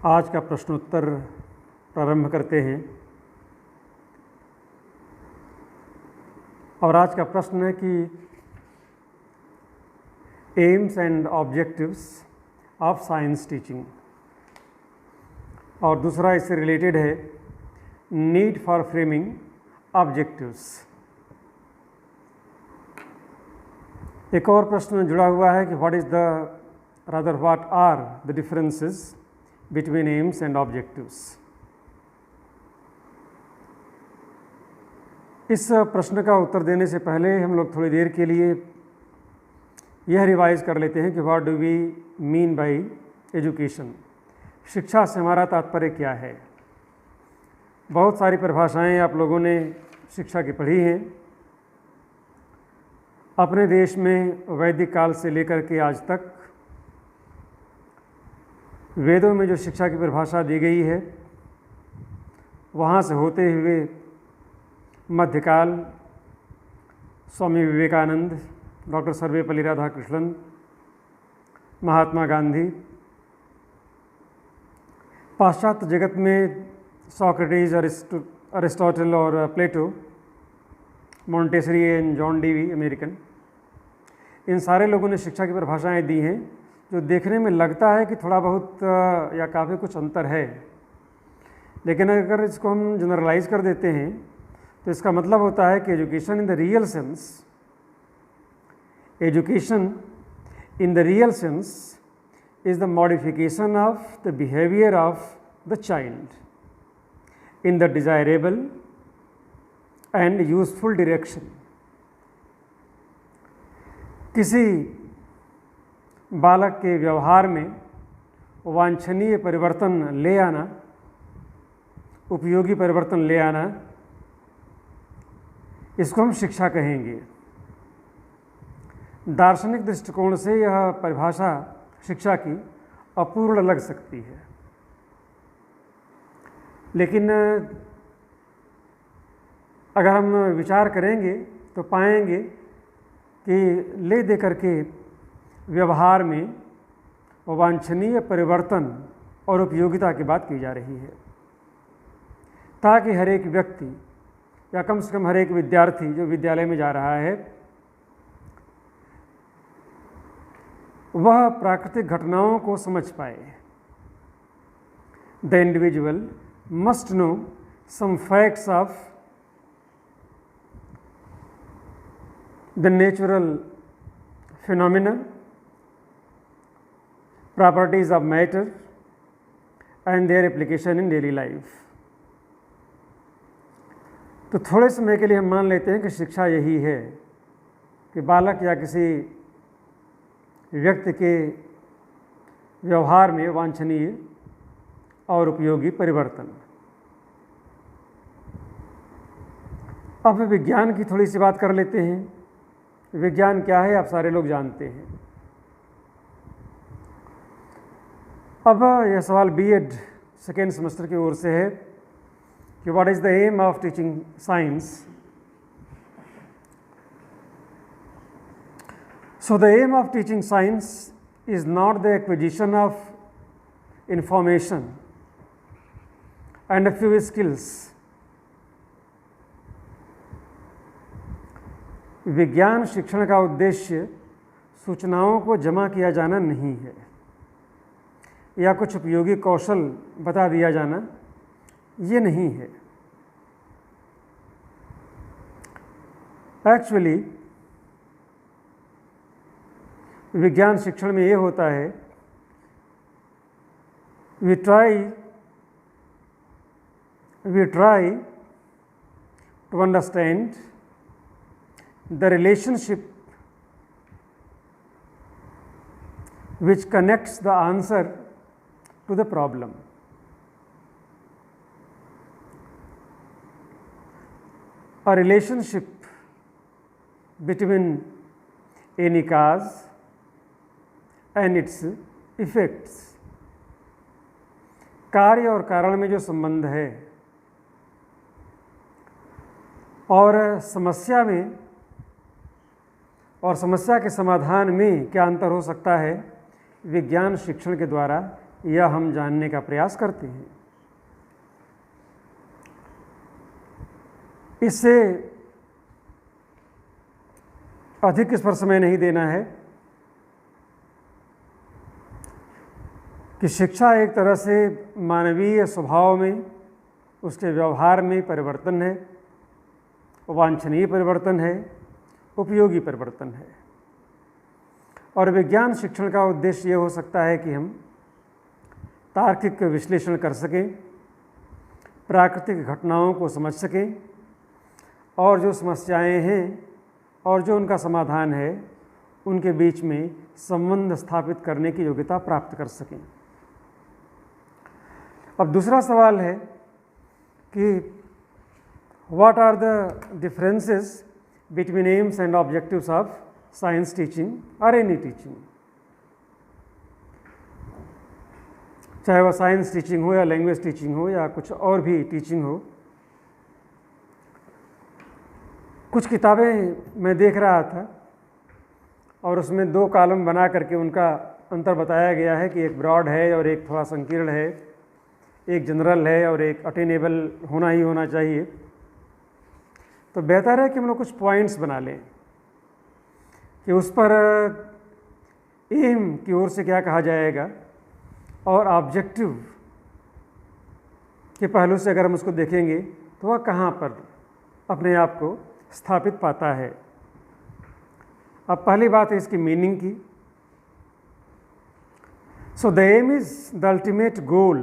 आज का प्रश्नोत्तर प्रारंभ करते हैं और आज का प्रश्न है कि AIIMS and objectives of science teaching, और दूसरा इससे रिलेटेड है नीड फॉर फ्रेमिंग ऑब्जेक्टिव्स। एक और प्रश्न जुड़ा हुआ है कि what are the differences between aims and objectives. इस प्रश्न का उत्तर देने से पहले हम लोग थोड़ी देर के लिए यह रिवाइज कर लेते हैं कि what do we mean by education. शिक्षा से हमारा तात्पर्य क्या है। बहुत सारी परिभाषाएं आप लोगों ने शिक्षा की पढ़ी हैं। अपने देश में वैदिक काल से लेकर के आज तक वेदों में जो शिक्षा की परिभाषा दी गई है, वहाँ से होते हुए मध्यकाल स्वामी विवेकानंद, डॉक्टर सर्वपल्ली राधाकृष्णन, महात्मा गांधी, पाश्चात्य जगत में सोक्रेटिस, अरिस्टोटल और Plato, Montessori and John Dewey American, इन सारे लोगों ने शिक्षा की परिभाषाएं दी हैं जो देखने में लगता है कि थोड़ा बहुत या काफ़ी कुछ अंतर है, लेकिन अगर इसको हम जनरलाइज कर देते हैं तो इसका मतलब होता है कि education in the real sense is the modification of the behaviour of the child in the desirable and useful direction. किसी बालक के व्यवहार में वांछनीय परिवर्तन ले आना, उपयोगी परिवर्तन ले आना, इसको हम शिक्षा कहेंगे। दार्शनिक दृष्टिकोण से यह परिभाषा शिक्षा की अपूर्ण लग सकती है, लेकिन अगर हम विचार करेंगे तो पाएंगे कि ले दे करके व्यवहार में वांछनीय परिवर्तन और उपयोगिता की बात की जा रही है, ताकि हर एक व्यक्ति या कम से कम हर एक विद्यार्थी जो विद्यालय में जा रहा है वह प्राकृतिक घटनाओं को समझ पाए। The individual must know some facts of the natural phenomena, properties of matter and their application in daily life। तो थोड़े समय के लिए हम मान लेते हैं कि शिक्षा यही है कि बालक या किसी व्यक्ति के व्यवहार में वांछनीय और उपयोगी परिवर्तन। अब विज्ञान की थोड़ी सी बात कर लेते हैं। विज्ञान क्या है आप सारे लोग जानते हैं। अब यह सवाल बीएड सेकेंड सेमेस्टर की ओर से है कि what is the aim of teaching science. So the aim of teaching science is not the acquisition of information and a few skills. विज्ञान शिक्षण का उद्देश्य सूचनाओं को जमा किया जाना नहीं है या कुछ उपयोगी कौशल बता दिया जाना, ये नहीं है। एक्चुअली विज्ञान शिक्षण में ये होता है, we try to understand the relationship which connects the answer to the problem। A relationship between any cause and its effects। कार्य और कारण में जो संबंध है और समस्या में और समस्या के समाधान में क्या अंतर हो सकता है, विज्ञान शिक्षण के द्वारा या हम जानने का प्रयास करते हैं। इससे अधिक इस पर समय नहीं देना है कि शिक्षा एक तरह से मानवीय स्वभाव में, उसके व्यवहार में परिवर्तन है, वांछनीय परिवर्तन है, उपयोगी परिवर्तन है। और विज्ञान शिक्षण का उद्देश्य ये हो सकता है कि हम तार्किक विश्लेषण कर सकें, प्राकृतिक घटनाओं को समझ सकें और जो समस्याएं हैं और जो उनका समाधान है उनके बीच में संबंध स्थापित करने की योग्यता प्राप्त कर सकें। अब दूसरा सवाल है कि what are the differences between aims and objectives of science teaching और एनी टीचिंग, चाहे वह साइंस टीचिंग हो या लैंग्वेज टीचिंग हो या कुछ और भी टीचिंग हो। कुछ किताबें मैं देख रहा था और उसमें 2 कॉलम बना करके उनका अंतर बताया गया है कि एक ब्रॉड है और एक थोड़ा संकीर्ण है, एक जनरल है और एक अटेनेबल होना ही होना चाहिए। तो बेहतर है कि हम लोग कुछ पॉइंट्स बना लें कि उस पर एम की ओर से क्या कहा जाएगा और ऑब्जेक्टिव के पहलू से अगर हम उसको देखेंगे तो वह कहाँ पर अपने आप को स्थापित पाता है। अब पहली बात है इसकी मीनिंग की। So the aim is the ultimate goal,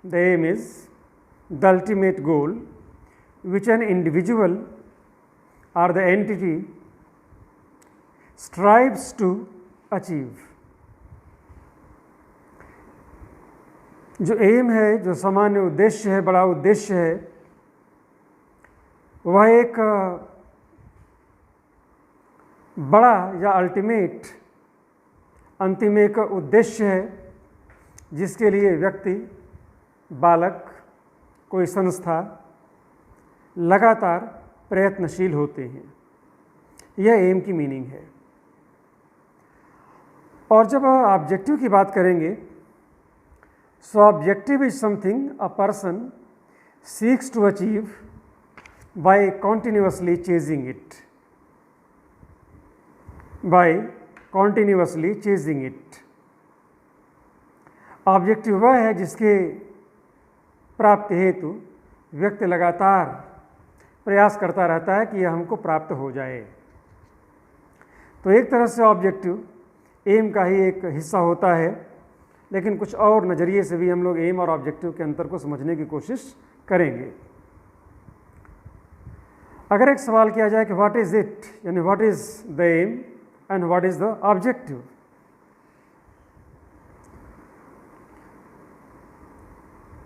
the aim is the ultimate goal which an individual or the entity strives to achieve। जो एम है, जो सामान्य उद्देश्य है, बड़ा उद्देश्य है, वह एक बड़ा या अल्टीमेट अंतिम एक उद्देश्य है जिसके लिए व्यक्ति, बालक, कोई संस्था लगातार प्रयत्नशील होते हैं। यह एम की मीनिंग है। और जब ऑब्जेक्टिव की बात करेंगे, so objective is something a person seeks to achieve by continuously chasing it, by continuously chasing it. Objective वह है जिसके प्राप्ति हेतु व्यक्ति लगातार प्रयास करता रहता है कि यह हमको प्राप्त हो जाए। तो एक तरह से ऑब्जेक्टिव एम का ही एक हिस्सा होता है, लेकिन कुछ और नज़रिए से भी हम लोग एम और ऑब्जेक्टिव के अंतर को समझने की कोशिश करेंगे। अगर एक सवाल किया जाए कि व्हाट इज़ इट, यानी what is the aim and what is the objective,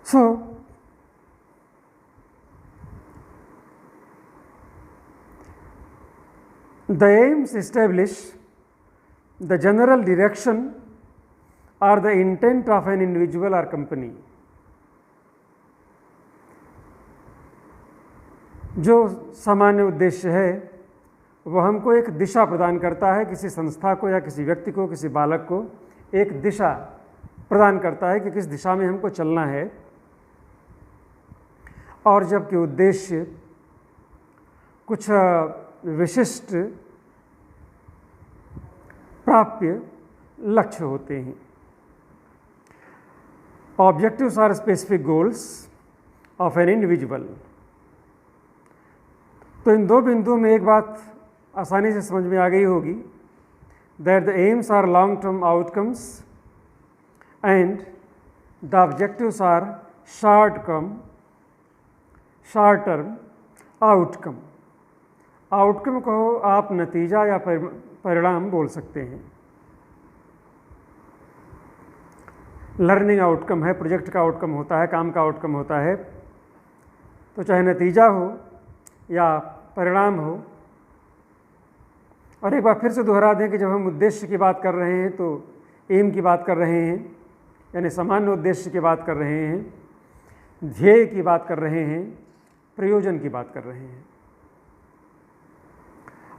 so the aims establish the general direction or the intent of an individual or company। जो सामान्य उद्देश्य है वह हमको एक दिशा प्रदान करता है, किसी संस्था को या किसी व्यक्ति को, किसी बालक को एक दिशा प्रदान करता है कि किस दिशा में हमको चलना है। और जबकि उद्देश्य कुछ विशिष्ट प्राप्य लक्ष्य होते हैं। Objectives are specific goals of an individual. तो इन 2 बिंदुओं में एक बात आसानी से समझ में आ गई होगी, that the aims are long term outcomes and the objectives are short term outcome. Outcome को आप नतीजा या परिणाम बोल सकते हैं। लर्निंग आउटकम है, प्रोजेक्ट का आउटकम होता है, काम का आउटकम होता है। तो चाहे नतीजा हो या परिणाम हो। और एक बार फिर से दोहरा दें कि जब हम उद्देश्य की बात कर रहे हैं तो एम की बात कर रहे हैं, यानी सामान्य उद्देश्य की बात कर रहे हैं, ध्येय की बात कर रहे हैं, प्रयोजन की बात कर रहे हैं।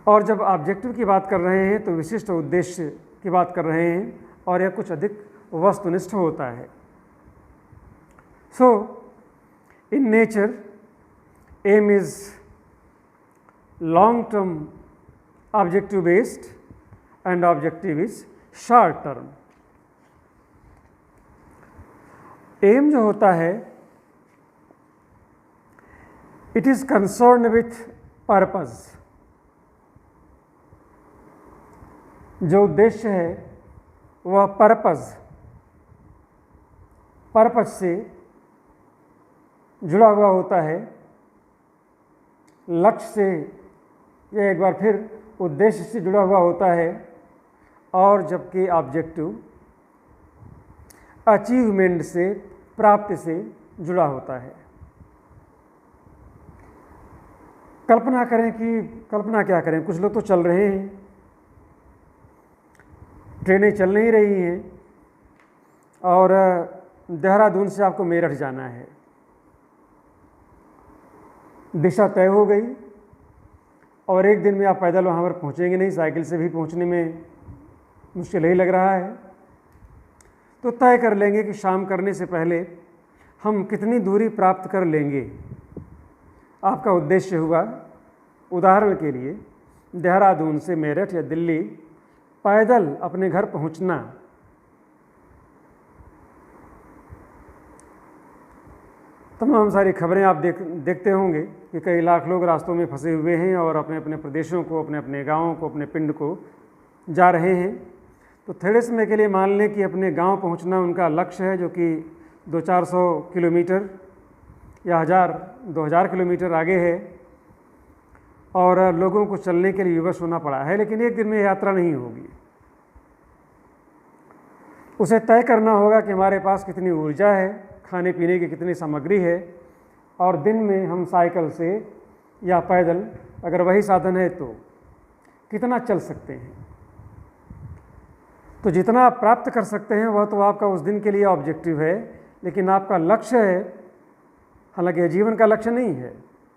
और जब ऑब्जेक्टिव की बात कर रहे हैं तो विशिष्ट उद्देश्य की बात कर रहे हैं और यह कुछ अधिक वस्तुनिष्ठ होता है। So in nature aim is long term objective based and objective is short term. Aim जो होता है it is concern with purpose. जो उद्देश्य है वह पर्पज से जुड़ा हुआ होता है, लक्ष्य से यह एक बार फिर उद्देश्य से जुड़ा हुआ होता है, और जबकि ऑब्जेक्टिव अचीवमेंट से, प्राप्ति से जुड़ा होता है। कल्पना क्या करें, कुछ लोग तो चल रहे हैं, ट्रेनें चल नहीं रही हैं और देहरादून से आपको मेरठ जाना है। दिशा तय हो गई और एक दिन में आप पैदल वहाँ पर पहुँचेंगे नहीं, साइकिल से भी पहुँचने में मुश्किल ही लग रहा है। तो तय कर लेंगे कि शाम करने से पहले हम कितनी दूरी प्राप्त कर लेंगे। आपका उद्देश्य हुआ, उदाहरण के लिए, देहरादून से मेरठ या दिल्ली पैदल अपने घर पहुंचना। तमाम सारी खबरें आप देखते होंगे कि कई लाख लोग रास्तों में फंसे हुए हैं और अपने अपने प्रदेशों को, अपने अपने गाँवों को, अपने पिंड को जा रहे हैं। तो थोड़े समय के लिए मान लें कि अपने गांव पहुंचना उनका लक्ष्य है, जो कि 200-400 किलोमीटर या 1000-2000 किलोमीटर आगे है, और लोगों को चलने के लिए विवश होना पड़ा है। लेकिन एक दिन में यात्रा नहीं होगी। उसे तय करना होगा कि हमारे पास कितनी ऊर्जा है, खाने पीने की कितनी सामग्री है, और दिन में हम साइकिल से या पैदल, अगर वही साधन है तो कितना चल सकते हैं। तो जितना आप प्राप्त कर सकते हैं वह तो आपका उस दिन के लिए ऑब्जेक्टिव है, लेकिन आपका लक्ष्य है, हालांकि यह जीवन का लक्ष्य नहीं है,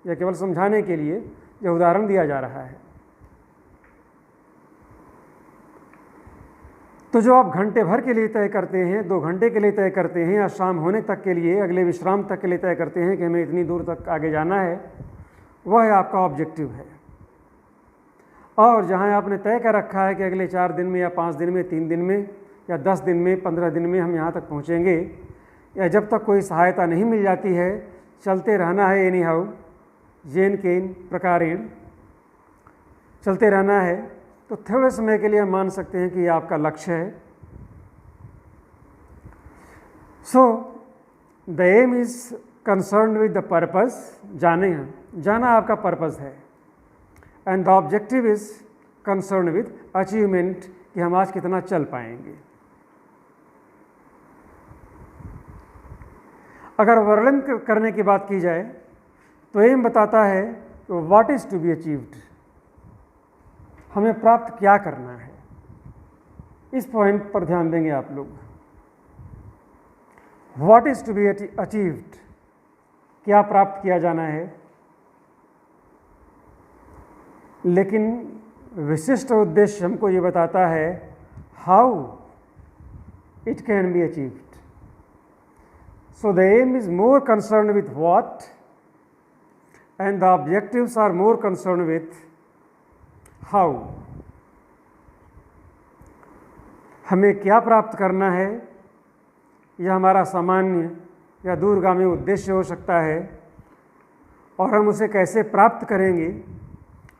यह केवल समझाने के लिए यह उदाहरण दिया जा रहा है। तो जो आप घंटे भर के लिए तय करते हैं, 2 घंटे के लिए तय करते हैं, या शाम होने तक के लिए, अगले विश्राम तक के लिए तय करते हैं कि हमें इतनी दूर तक आगे जाना है, वह आपका ऑब्जेक्टिव है। और जहाँ आपने तय कर रखा है कि अगले 4 दिन में या 5 दिन में, 3 दिन में या 10 दिन में, 15 दिन में हम यहाँ तक पहुँचेंगे, या जब तक कोई सहायता नहीं मिल जाती है चलते रहना है, एनी हाउ जेन केन प्रकारेण चलते रहना है, तो थोड़े समय के लिए हम मान सकते हैं कि ये आपका लक्ष्य है। So the aim is concern with the purpose. जाना आपका पर्पस है, and the objective is concern with achievement, कि हम आज कितना चल पाएंगे। अगर वर्णन करने की बात की जाए तो एम बताता है कि what is to be achieved, हमें प्राप्त क्या करना है। इस पॉइंट पर ध्यान देंगे आप लोग। What is to be achieved, क्या प्राप्त किया जाना है। लेकिन विशिष्ट उद्देश्य हमको ये बताता है how it can be achieved. So the aim is more concerned with what, and the objectives are more concerned with how. हमें क्या प्राप्त करना है, यह हमारा सामान्य या दूरगामी उद्देश्य हो सकता है, और हम उसे कैसे प्राप्त करेंगे,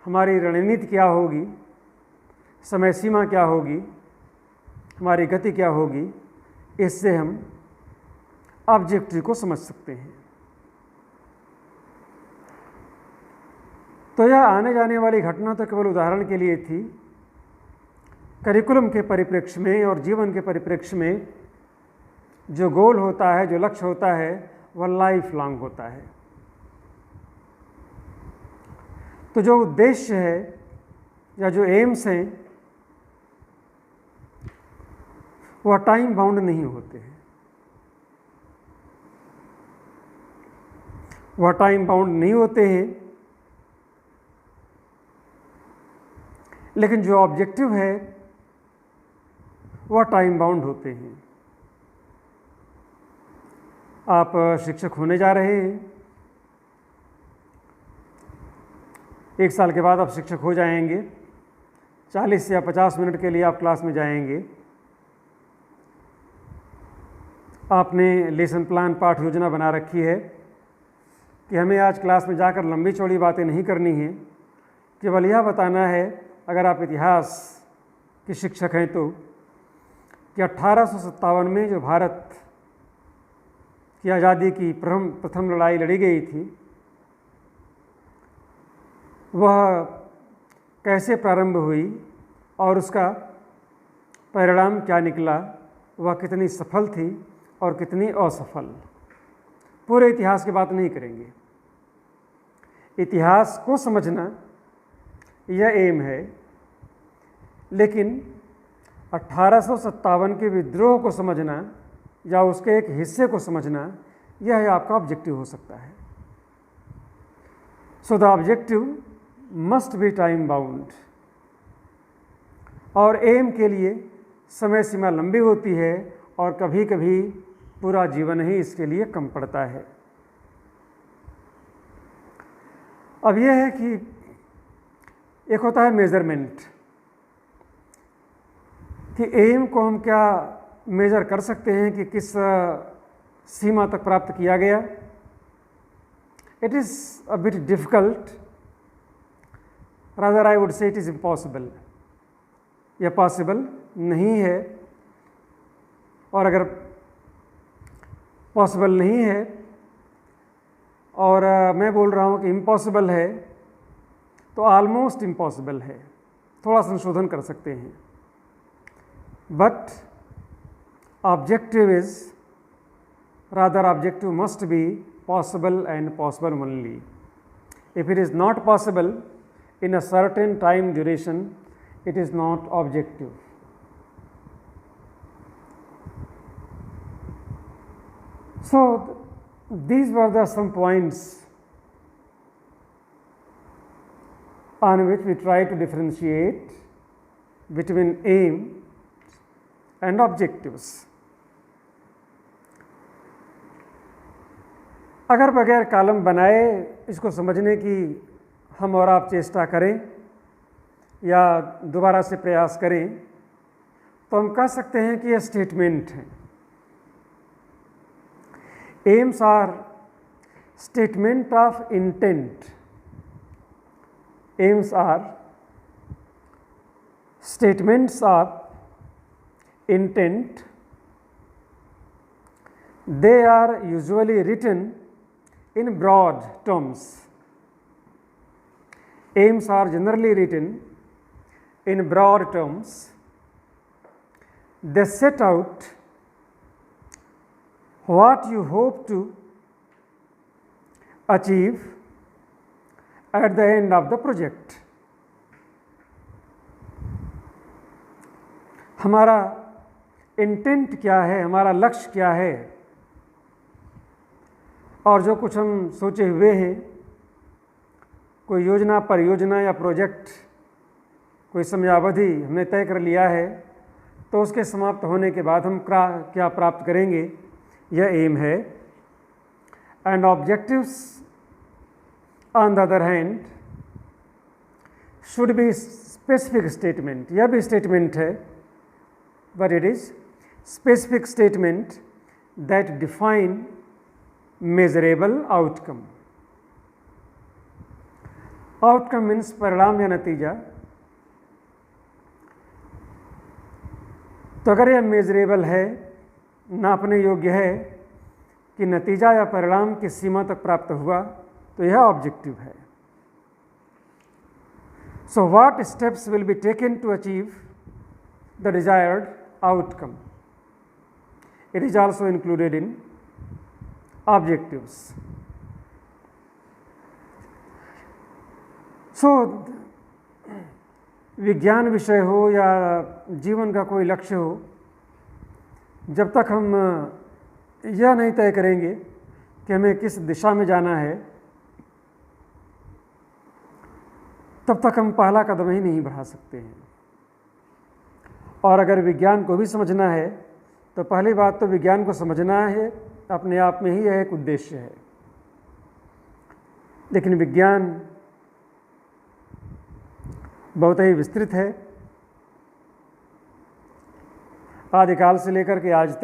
हमारी रणनीति क्या होगी, समय सीमा क्या होगी, हमारी गति क्या होगी, इससे हम ऑब्जेक्टिव को समझ सकते हैं। तो यह आने जाने वाली घटना तो केवल उदाहरण के लिए थी। करिकुलम के परिप्रेक्ष्य में और जीवन के परिप्रेक्ष्य में जो गोल होता है, जो लक्ष्य होता है, वह लाइफ लॉन्ग होता है। तो जो उद्देश्य है या जो एम्स हैं वह टाइम बाउंड नहीं होते हैं, वह टाइम बाउंड नहीं होते हैं। लेकिन जो ऑब्जेक्टिव है वह टाइम बाउंड होते हैं। आप शिक्षक होने जा रहे हैं, 1 साल के बाद आप शिक्षक हो जाएंगे, 40 या 50 मिनट के लिए आप क्लास में जाएंगे, आपने लेसन प्लान पाठ योजना बना रखी है कि हमें आज क्लास में जाकर लंबी चौड़ी बातें नहीं करनी है, केवल यह बताना है, अगर आप इतिहास के शिक्षक हैं तो, कि 1857 में जो भारत की आज़ादी की प्रथम लड़ाई लड़ी गई थी, वह कैसे प्रारंभ हुई और उसका परिणाम क्या निकला, वह कितनी सफल थी और कितनी असफल। पूरे इतिहास की बात नहीं करेंगे। इतिहास को समझना यह एम है, लेकिन 1857 के विद्रोह को समझना या उसके एक हिस्से को समझना, यह आपका ऑब्जेक्टिव हो सकता है। So the objective must be time bound, और एम के लिए समय सीमा लंबी होती है और कभी कभी पूरा जीवन ही इसके लिए कम पड़ता है। अब यह है कि एक होता है मेज़रमेंट, कि एम को हम क्या मेज़र कर सकते हैं कि किस सीमा तक प्राप्त किया गया। It is a bit difficult, rather I would say it is impossible. यह पॉसिबल नहीं है, और अगर पॉसिबल नहीं है और मैं बोल रहा हूँ कि इम्पॉसिबल है, तो ऑलमोस्ट इम्पॉसिबल है, थोड़ा संशोधन कर सकते हैं। But objective is, rather objective must be possible and possible only. If it is not possible in a certain time duration, it is not objective. So these were the some points on which we try to differentiate between aim and objectives. अगर बगैर column बनाए इसको समझने की हम और आप चेष्टा करें या दोबारा से प्रयास करें, तो हम कह सकते हैं कि यह स्टेटमेंट है। Aims are statement of intent. Aims are statements of intent. They are usually written in broad terms. Aims are generally written in broad terms. They set out what you hope to achieve at the end of the project. हमारा intent क्या है, हमारा लक्ष्य क्या है, और जो कुछ हम सोचे हुए हैं, कोई योजना, परियोजना या प्रोजेक्ट, कोई समयावधि हमने तय कर लिया है, तो उसके समाप्त होने के बाद हम क्या प्राप्त करेंगे, यह एम है। And objectives on the other hand should be specific statement. यह भी स्टेटमेंट है, but it is specific statement that define measurable outcome. Outcome means परिणाम या नतीजा। तो अगर यह मेजरेबल है, नापने योग्य है कि नतीजा या परिणाम किस सीमा तक प्राप्त हुआ, तो यह ऑब्जेक्टिव है। So what steps will be taken to achieve the desired outcome, it is also included in objectives. So विज्ञान विषय हो या जीवन का कोई लक्ष्य हो, जब तक हम यह नहीं तय करेंगे कि हमें किस दिशा में जाना है, तब तक हम पहला कदम ही नहीं बढ़ा सकते हैं। और अगर विज्ञान को भी समझना है, तो पहली बात तो विज्ञान को समझना है अपने आप में ही यह एक उद्देश्य है। लेकिन विज्ञान बहुत ही विस्तृत है। आदिकाल से लेकर के आज तक